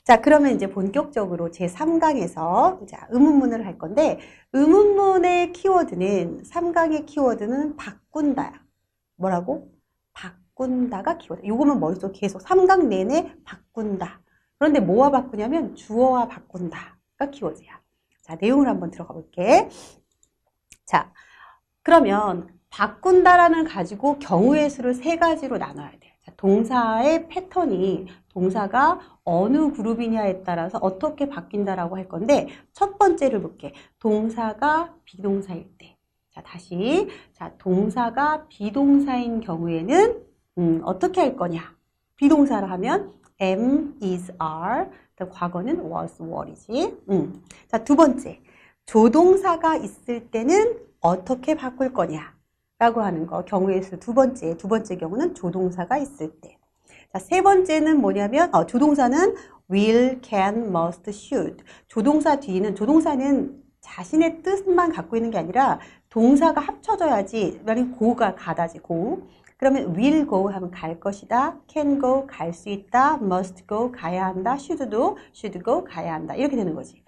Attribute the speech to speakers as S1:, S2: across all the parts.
S1: 자, 그러면 이제 본격적으로 제3강에서 자, 의문문을 할 건데, 의문문의 키워드는, 3강의 키워드는 바꾼다야. 뭐라고? 바꾼다가 키워드. 요거는 머릿속에 계속 3강 내내 바꾼다. 그런데 뭐와 바꾸냐면 주어와 바꾼다가 키워드야. 자, 내용을 한번 들어가 볼게. 자, 그러면 바꾼다라는 가지고 경우의 수를 3가지로 나눠야 돼. 자, 동사의 패턴이 동사가 어느 그룹이냐에 따라서 어떻게 바뀐다라고 할 건데, 첫 번째를 볼게. 동사가 비동사일 때. 자, 다시. 자, 동사가 비동사인 경우에는 어떻게 할 거냐? 비동사를 하면 am, is, are. 과거는 was, were이지. 자, 두 번째. 조동사가 있을 때는 어떻게 바꿀 거냐? 라고 하는 거. 경우의 수 두 번째 경우는 조동사가 있을 때. 자, 세 번째는 뭐냐면, 조동사는 will, can, must, should. 조동사 뒤는, 조동사는 자신의 뜻만 갖고 있는 게 아니라 동사가 합쳐져야지. 만약 go가 가다지, go. 그러면 will go 하면 갈 것이다. can go 갈 수 있다. must go 가야 한다. should go 가야 한다. 이렇게 되는 거지.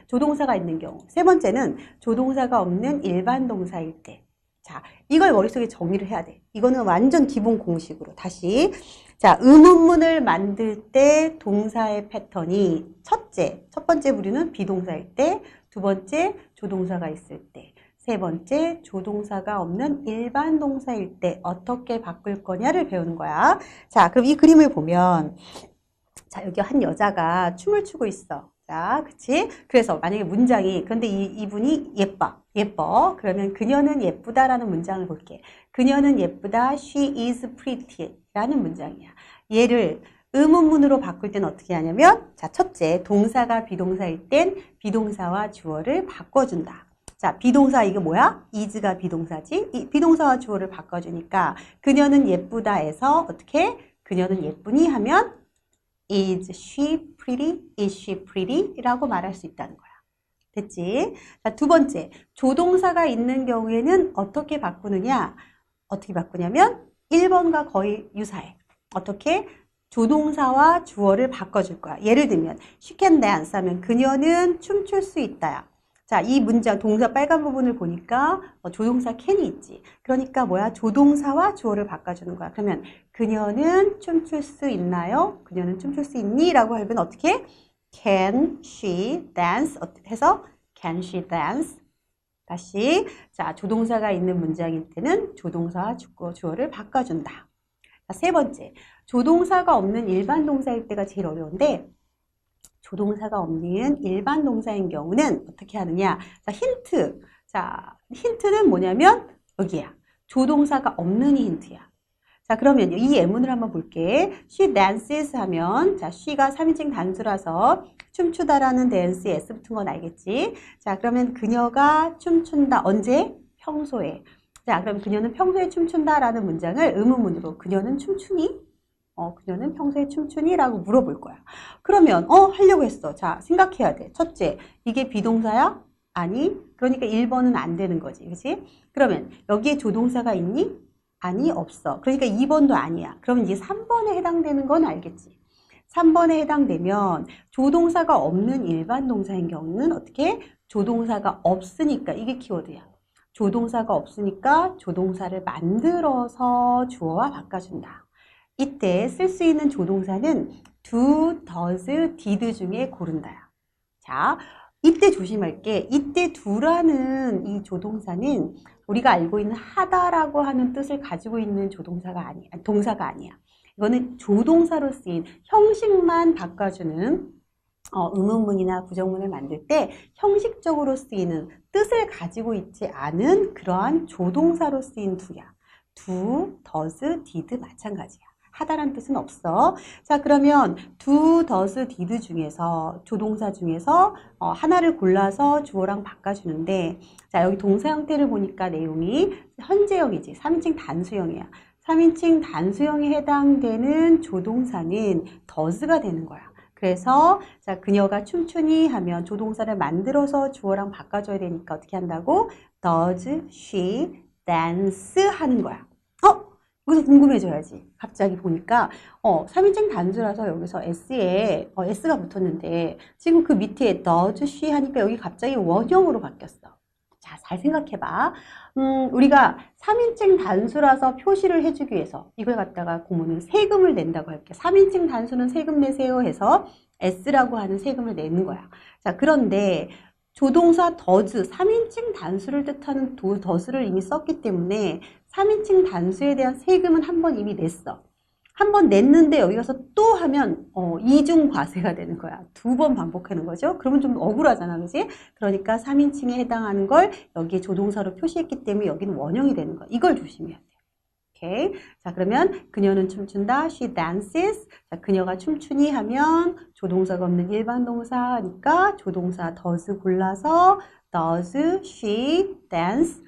S1: 조동사가 있는 경우. 세 번째는 조동사가 없는 일반 동사일 때. 자, 이걸 머릿속에 정리를 해야 돼. 이거는 완전 기본 공식으로. 다시. 자, 의문문을 만들 때 동사의 패턴이 첫 번째 부류는 비동사일 때, 두 번째 조동사가 있을 때, 세 번째 조동사가 없는 일반 동사일 때 어떻게 바꿀 거냐를 배우는 거야. 자, 그럼 이 그림을 보면, 자, 여기 한 여자가 춤을 추고 있어. 자, 그치? 그래서 만약에 문장이, 그런데 이분이 예뻐. 그러면 그녀는 예쁘다라는 문장을 볼게. 그녀는 예쁘다. She is pretty. 라는 문장이야. 얘를 의문문으로 바꿀 때는 어떻게 하냐면, 자, 첫째, 동사가 비동사일 땐 비동사와 주어를 바꿔준다. 자, 비동사 이게 뭐야? is가 비동사지? 이 비동사와 주어를 바꿔주니까 그녀는 예쁘다에서 어떻게? 그녀는 예쁘니 하면 Is she pretty? Is she pretty? 라고 말할 수 있다는 거야. 됐지? 자, 두 번째, 조동사가 있는 경우에는 어떻게 바꾸느냐? 어떻게 바꾸냐면 1번과 거의 유사해. 어떻게? 조동사와 주어를 바꿔줄 거야. 예를 들면 She can dance 하면 그녀는 춤출 수 있다야. 자, 이 문장 동사 빨간 부분을 보니까 조동사 can이 있지. 그러니까 뭐야? 조동사와 주어를 바꿔주는 거야. 그러면 그녀는 춤출 수 있나요? 그녀는 춤출 수 있니? 라고 하면 어떻게? Can she dance? 해서 can she dance? 다시. 자, 조동사가 있는 문장일 때는 조동사와 주어를 바꿔준다. 자, 세 번째. 조동사가 없는 일반 동사일 때가 제일 어려운데, 조동사가 없는 일반 동사인 경우는 어떻게 하느냐? 자, 힌트. 자, 힌트는 뭐냐면 여기야. 조동사가 없는 힌트야. 자, 그러면 이 예문을 한번 볼게. She dances 하면, 자, she가 3인칭 단수라서 춤추다라는 dance에 s 붙은 건 알겠지? 자, 그러면 그녀가 춤춘다. 언제? 평소에. 자, 그럼 그녀는 평소에 춤춘다라는 문장을 의문문으로 그녀는 춤추니? 그녀는 평소에 춤추니? 라고 물어볼 거야. 그러면 하려고 했어. 자, 생각해야 돼. 첫째, 이게 비동사야? 아니. 그러니까 1번은 안 되는 거지. 그치? 그러면 여기에 조동사가 있니? 아니, 없어. 그러니까 2번도 아니야. 그러면 이게 3번에 해당되는 건 알겠지? 3번에 해당되면 조동사가 없는 일반 동사인 경우는 어떻게? 조동사가 없으니까 이게 키워드야. 조동사가 없으니까 조동사를 만들어서 주어와 바꿔준다. 이때 쓸 수 있는 조동사는 do, does, did 중에 고른다야. 자, 이때 조심할 게 이때 do라는 이 조동사는 우리가 알고 있는 하다라고 하는 뜻을 가지고 있는 조동사가 아니야. 동사가 아니야. 이거는 조동사로 쓰인 형식만 바꿔주는 의문문이나 부정문을 만들 때 형식적으로 쓰이는 뜻을 가지고 있지 않은 그러한 조동사로 쓰인 do야. do, does, did 마찬가지야. 하다란 뜻은 없어. 자, 그러면 do, does, did 중에서 조동사 중에서 하나를 골라서 주어랑 바꿔주는데, 자, 여기 동사 형태를 보니까 내용이 현재형이지. 3인칭 단수형이야. 3인칭 단수형에 해당되는 조동사는 does가 되는 거야. 그래서 자, 그녀가 춤추니 하면 조동사를 만들어서 주어랑 바꿔줘야 되니까 어떻게 한다고? Does she dance 하는 거야. 여기서 궁금해져야지. 갑자기 보니까 3인칭 단수라서 여기서 S에 S가 붙었는데 지금 그 밑에 does, she 하니까 여기 갑자기 원형으로 바뀌었어. 자, 잘 생각해봐. 우리가 3인칭 단수라서 표시를 해주기 위해서 이걸 갖다가 고모는 세금을 낸다고 할게. 3인칭 단수는 세금 내세요 해서 S라고 하는 세금을 내는 거야. 자, 그런데 조동사 does, 3인칭 단수를 뜻하는 does를 이미 썼기 때문에 3인칭 단수에 대한 세금은 한 번 이미 냈어. 한 번 냈는데 여기 가서 또 하면 이중 과세가 되는 거야. 2번 반복하는 거죠. 그러면 좀 억울하잖아, 그지? 그러니까 3인칭에 해당하는 걸 여기에 조동사로 표시했기 때문에 여기는 원형이 되는 거야. 이걸 조심해야 돼. 오케이. 자, 그러면 그녀는 춤춘다. She dances. 자, 그녀가 춤추니 하면 조동사가 없는 일반 동사니까 조동사 does 골라서 does she dance.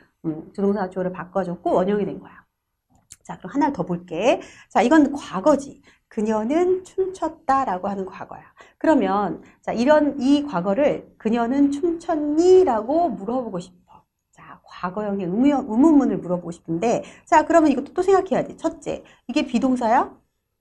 S1: 조동사 주어를 바꿔줬고 원형이 된 거야. 자, 그럼 하나를 더 볼게. 자, 이건 과거지. 그녀는 춤췄다라고 하는 과거야. 그러면 자, 이 과거를 그녀는 춤췄니?라고 물어보고 싶어. 자, 과거형의 의문문을 물어보고 싶은데, 자, 그러면 이것도 또 생각해야 돼. 첫째, 이게 비동사야?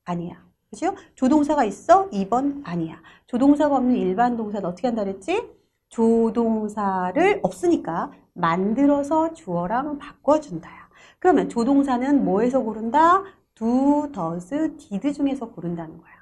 S1: 아니야. 그죠? 조동사가 있어? 2번 아니야. 조동사가 없는 일반 동사는 어떻게 한다 그랬지? 조동사를 없으니까 만들어서 주어랑 바꿔준다야. 그러면 조동사는 뭐에서 고른다? do, does, did 중에서 고른다는 거야.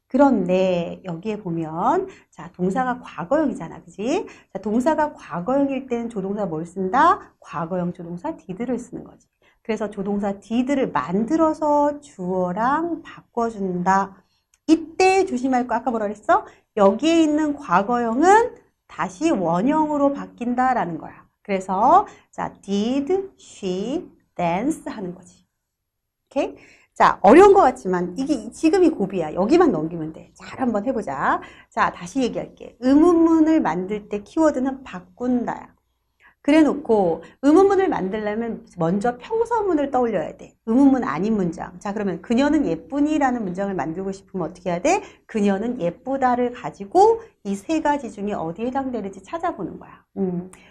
S1: 그런데 여기에 보면 자, 동사가 과거형이잖아. 그지? 자, 동사가 과거형일 때는 조동사 뭘 쓴다? 과거형 조동사 did를 쓰는 거지. 그래서 조동사 did를 만들어서 주어랑 바꿔준다. 이때 조심할 거 아까 뭐라 그랬어? 여기에 있는 과거형은 다시 원형으로 바뀐다라는 거야. 그래서 자, did she dance 하는 거지. 오케이? 자, 어려운 것 같지만 이게 지금이 고비야. 여기만 넘기면 돼. 잘 한번 해보자. 자, 다시 얘기할게. 의문문을 만들 때 키워드는 바꾼다야. 그래 놓고 의문문을 만들려면 먼저 평서문을 떠올려야 돼. 의문문 아닌 문장. 자, 그러면 그녀는 예쁘니라는 문장을 만들고 싶으면 어떻게 해야 돼? 그녀는 예쁘다를 가지고 이 세 가지 중에 어디에 해당되는지 찾아보는 거야.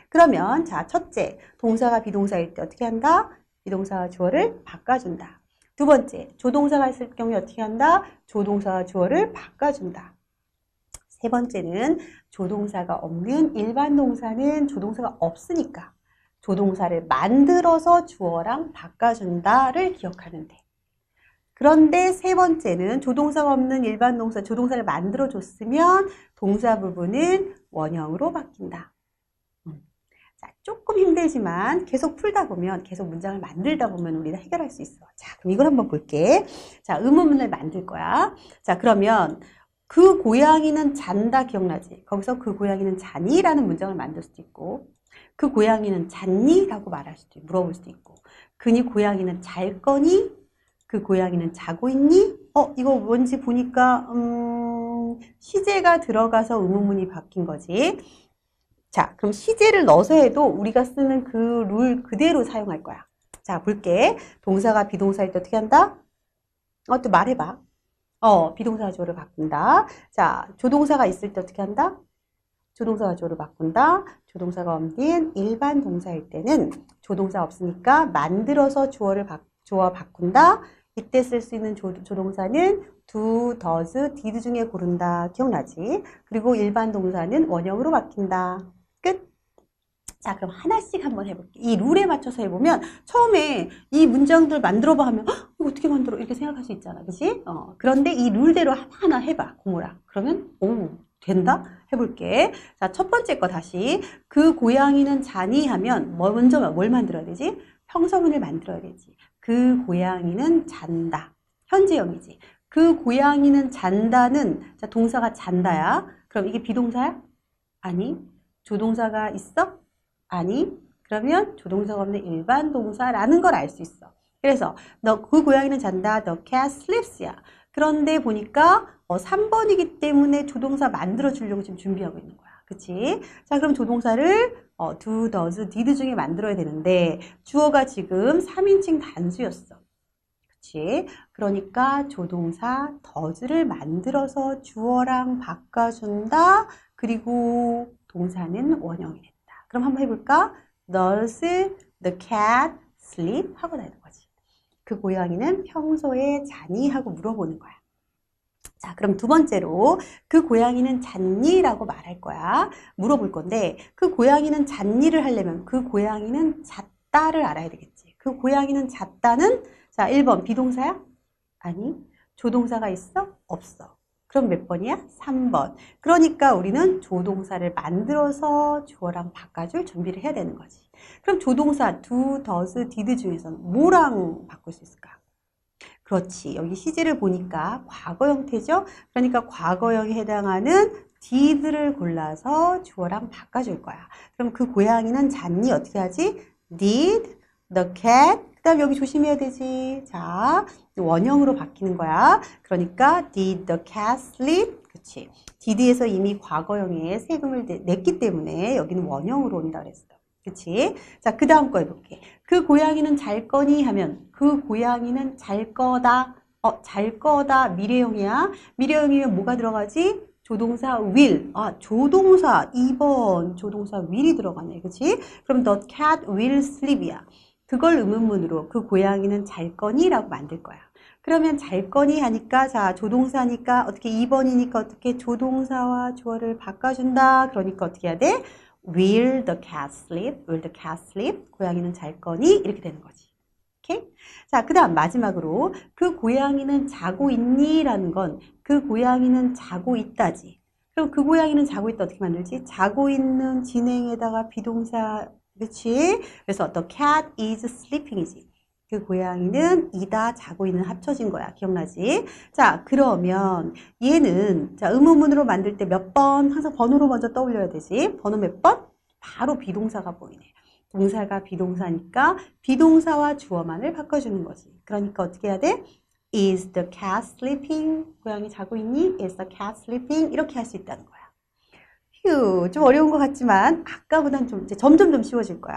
S1: 그러면 자, 첫째, 동사가 비동사일 때 어떻게 한다? 비동사와 주어를 바꿔준다. 두 번째, 조동사가 있을 경우에 어떻게 한다? 조동사와 주어를 바꿔준다. 세 번째는 조동사가 없는 일반 동사는 조동사가 없으니까 조동사를 만들어서 주어랑 바꿔준다를 기억하면 돼. 그런데 세 번째는 조동사가 없는 일반 동사, 조동사를 만들어줬으면 동사 부분은 원형으로 바뀐다. 자, 조금 힘들지만 계속 풀다 보면, 계속 문장을 만들다 보면 우리가 해결할 수 있어. 자, 그럼 이걸 한번 볼게. 자, 의문문을 만들 거야. 자, 그러면 그 고양이는 잔다 기억나지? 거기서 그 고양이는 자니? 라는 문장을 만들 수도 있고, 그 고양이는 잤니? 라고 말할 수도 있고, 물어볼 수도 있고, 그니 고양이는 잘 거니? 그 고양이는 자고 있니? 이거 뭔지 보니까, 시제가 들어가서 의문문이 바뀐 거지. 자, 그럼 시제를 넣어서 해도 우리가 쓰는 그 룰 그대로 사용할 거야. 자, 볼게. 동사가 비동사일 때 어떻게 한다? 또 말해봐. 비동사가 주어를 바꾼다. 자, 조동사가 있을 때 어떻게 한다? 조동사가 주어를 바꾼다. 조동사가 없는 일반 동사일 때는 조동사 없으니까 만들어서 주어 바꾼다. 이때 쓸 수 있는 조동사는 do, does, did 중에 고른다. 기억나지? 그리고 일반 동사는 원형으로 바뀐다. 끝. 자, 그럼 하나씩 한번 해볼게. 이 룰에 맞춰서 해보면 처음에 이 문장들 만들어봐 하면 이거 어떻게 만들어? 이렇게 생각할 수 있잖아. 그치? 그런데 이 룰대로 하나하나 해봐. 고모랑. 그러면 된다? 해볼게. 자, 첫 번째 거 다시. 그 고양이는 자니 하면 먼저 뭘 만들어야 되지? 평서문을 만들어야 되지. 그 고양이는 잔다. 현재형이지. 그 고양이는 잔다는 자, 동사가 잔다야. 그럼 이게 비동사야? 아니. 조동사가 있어? 아니. 그러면 조동사가 없는 일반 동사라는 걸 알 수 있어. 그래서 그 고양이는 잔다. The cat sleeps야. 그런데 보니까 3번이기 때문에 조동사 만들어 주려고 지금 준비하고 있는 거야. 그치? 자, 그럼 조동사를 do, does, did 중에 만들어야 되는데 주어가 지금 3인칭 단수였어. 그치? 그러니까 조동사 does를 만들어서 주어랑 바꿔준다. 그리고 동사는 원형이 된다. 그럼 한번 해볼까? Does the cat sleep? 하고 나는 거지. 그 고양이는 평소에 자니? 하고 물어보는 거야. 자, 그럼 두 번째로 그 고양이는 잤니? 라고 말할 거야. 물어볼 건데 그 고양이는 잤니를 하려면 그 고양이는 잤다를 알아야 되겠지. 그 고양이는 잤다는 자, 1번 비동사야? 아니. 조동사가 있어? 없어. 그럼 몇 번이야? 3번. 그러니까 우리는 조동사를 만들어서 주어랑 바꿔줄 준비를 해야 되는 거지. 그럼 조동사 do, does, did 중에서는 뭐랑 바꿀 수 있을까? 그렇지. 여기 시제를 보니까 과거 형태죠? 그러니까 과거형에 해당하는 did를 골라서 주어랑 바꿔줄 거야. 그럼 그 고양이는 잤니? 어떻게 하지? Did the cat 그 다음 여기 조심해야 되지. 자, 원형으로 바뀌는 거야. 그러니까 did the cat sleep? 그치. did에서 이미 과거형에 세금을 냈기 때문에 여기는 원형으로 온다 그랬어. 그치? 자, 그 다음 거 해볼게. 그 고양이는 잘 거니? 하면 그 고양이는 잘 거다. 잘 거다. 미래형이야. 미래형이면 뭐가 들어가지? 조동사 will. 조동사 2번 조동사 will이 들어가네. 그치? 그럼 the cat will sleep이야. 그걸 의문문으로 그 고양이는 잘 거니? 라고 만들 거야. 그러면 잘 거니 하니까 자 조동사니까 어떻게 2번이니까 어떻게 조동사와 주어를 바꿔준다. 그러니까 어떻게 해야 돼? Will the cat sleep? Will the cat sleep? 고양이는 잘 거니? 이렇게 되는 거지. 오케이? 자, 그 다음 마지막으로 그 고양이는 자고 있니? 라는 건 그 고양이는 자고 있다지. 그럼 그 고양이는 자고 있다 어떻게 만들지? 자고 있는 진행에다가 비동사 그렇지? 그래서 the cat is sleeping이지. 그 고양이는 이다 자고 있는 합쳐진 거야. 기억나지? 자, 그러면 얘는 자 의문문으로 만들 때 몇 번? 항상 번호로 먼저 떠올려야 되지. 번호 몇 번? 바로 비동사가 보이네. 동사가 비동사니까 비동사와 주어만을 바꿔주는 거지. 그러니까 어떻게 해야 돼? Is the cat sleeping? 고양이 자고 있니? Is the cat sleeping? 이렇게 할 수 있다는 거야. 휴, 좀 어려운 것 같지만 아까보단 좀 이제 점점 좀 쉬워질 거야.